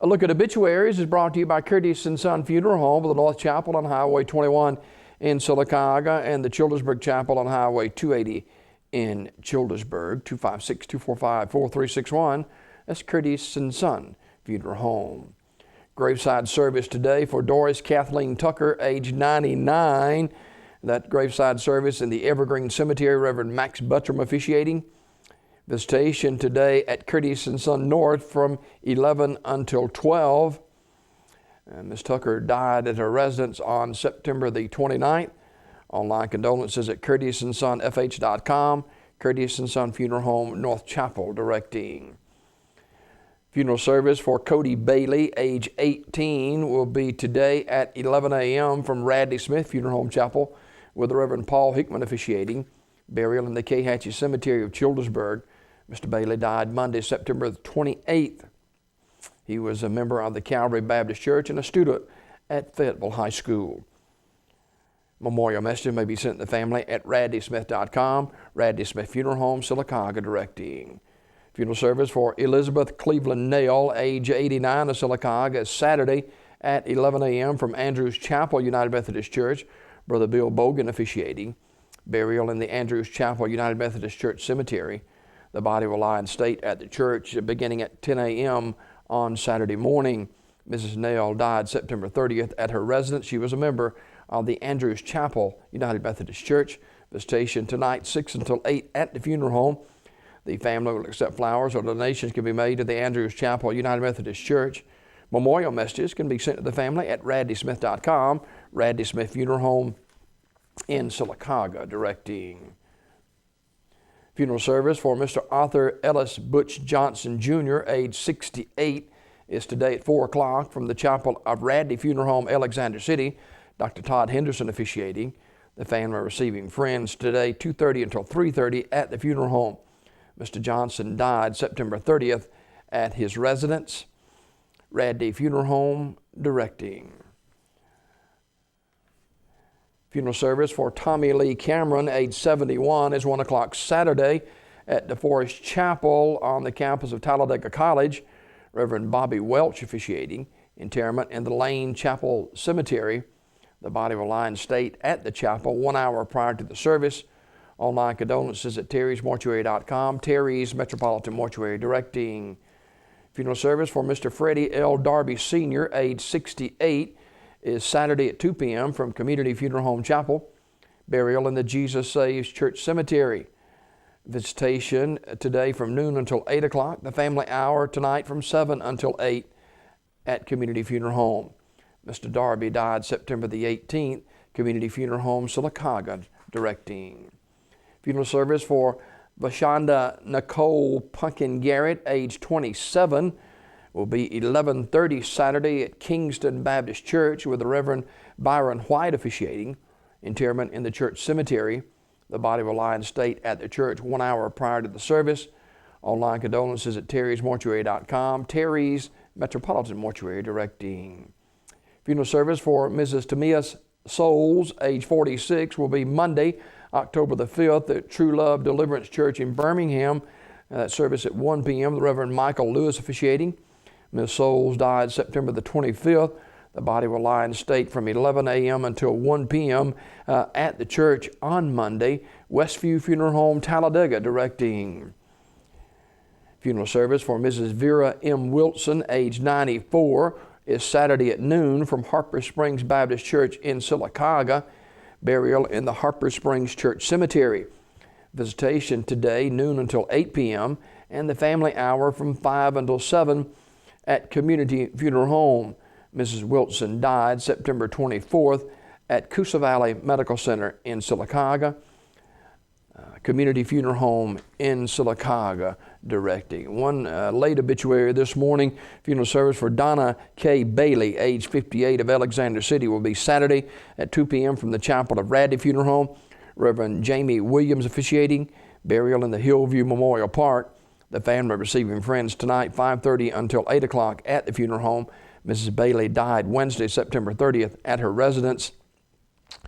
A look at obituaries is brought to you by Curtis & Son Funeral Home of the North Chapel on Highway 21 in Sylacauga and the Childersburg Chapel on Highway 280 in Childersburg. 256-245-4361. That's Curtis & Son Funeral Home. Graveside service today for Doris Kathleen Tucker, age 99. That graveside service in the Evergreen Cemetery, Reverend Max Buttram officiating. Visitation today at Curtis & Son North from 11 until 12. Ms. Tucker died at her residence on September the 29th. Online condolences at curtisondsonfh.com. Curtis & Son Funeral Home, North Chapel, directing. Funeral service for Cody Bailey, age 18, will be today at 11 a.m. from Radley Smith Funeral Home Chapel, with the Reverend Paul Hickman officiating. Burial in the K. Hatchie Cemetery of Childersburg. Mr. Bailey died Monday, September the 28th. He was a member of the Calvary Baptist Church and a student at Fayetteville High School. Memorial messages may be sent to the family at radleysmith.com. Radley Smith Funeral Home, Sylacauga, directing. Funeral service for Elizabeth Cleveland Nail, age 89 of Sylacauga, is Saturday at 11 a.m. from Andrews Chapel, United Methodist Church. Brother Bill Bogan officiating. Burial in the Andrews Chapel, United Methodist Church Cemetery. The body will lie in state at the church beginning at 10 a.m. on Saturday morning. Mrs. Nail died September 30th at her residence. She was a member of the Andrews Chapel, United Methodist Church. Visitation tonight, 6 until 8 at the funeral home. The family will accept flowers or donations can be made to the Andrews Chapel, United Methodist Church. Memorial messages can be sent to the family at radleysmith.com. Radley Smith Funeral Home in Sylacauga, directing. Funeral service for Mr. Arthur Ellis Butch Johnson, Jr., age 68, is today at 4 o'clock from the Chapel of Radley Funeral Home, Alexander City. Dr. Todd Henderson officiating. The family receiving friends today, 2:30 until 3:30 at the funeral home. Mr. Johnson died September 30th at his residence. Radley Funeral Home, directing. Funeral service for Tommy Lee Cameron, age 71, is 1 o'clock Saturday at DeForest Chapel on the campus of Talladega College. Reverend Bobby Welch officiating. Interment in the Lane Chapel Cemetery. The body will lie in state at the chapel 1 hour prior to the service. Online condolences at terrysmortuary.com. Terry's Metropolitan Mortuary, directing. Funeral service for Mr. Freddie L. Darby Sr., age 68, is Saturday at 2 p.m. from Community Funeral Home Chapel. Burial in the Jesus Saves Church Cemetery. Visitation today from noon until 8 o'clock. The family hour tonight from 7 until 8 at Community Funeral Home. Mr. Darby died September the 18th. Community Funeral Home, Sylacauga, directing. Funeral service for Mashonda Nicole Punkin Garrett, age 27, will be 11:30 Saturday at Kingston Baptist Church with the Reverend Byron White officiating. Interment in the church cemetery. The body will lie in state at the church 1 hour prior to the service. Online condolences at terrysmortuary.com. Terry's Metropolitan Mortuary, directing. Funeral service for Mrs. Tamias Souls, age 46, will be Monday, October the 5th at True Love Deliverance Church in Birmingham. That service at 1 p.m. The Reverend Michael Lewis officiating. Ms. Souls died September the 25th. The body will lie in state from 11 a.m. until 1 p.m. At the church on Monday. Westview Funeral Home, Talladega, directing. Funeral service for Mrs. Vera M. Wilson, age 94, is Saturday at noon from Harper Springs Baptist Church in Sylacauga. Burial in the Harper Springs Church Cemetery. Visitation today, noon until 8 p.m., and the family hour from 5 until 7 at Community Funeral Home. Mrs. Wilson died September 24th at Coosa Valley Medical Center in Sylacauga. Community Funeral Home in Sylacauga, directing. One late obituary this morning. Funeral service for Donna K. Bailey, age 58, of Alexander City, will be Saturday at 2 p.m. from the Chapel of Radley Funeral Home. Reverend Jamie Williams officiating. Burial in the Hillview Memorial Park. The family receiving friends tonight, 5:30 until 8 o'clock at the funeral home. Mrs. Bailey died Wednesday, September 30th at her residence.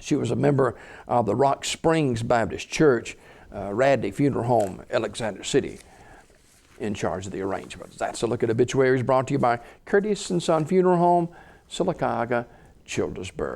She was a member of the Rock Springs Baptist Church, Radley Funeral Home, Alexander City. in charge of the arrangements. That's a look at obituaries brought to you by Curtis & Son Funeral Home, Sylacauga, Childersburg.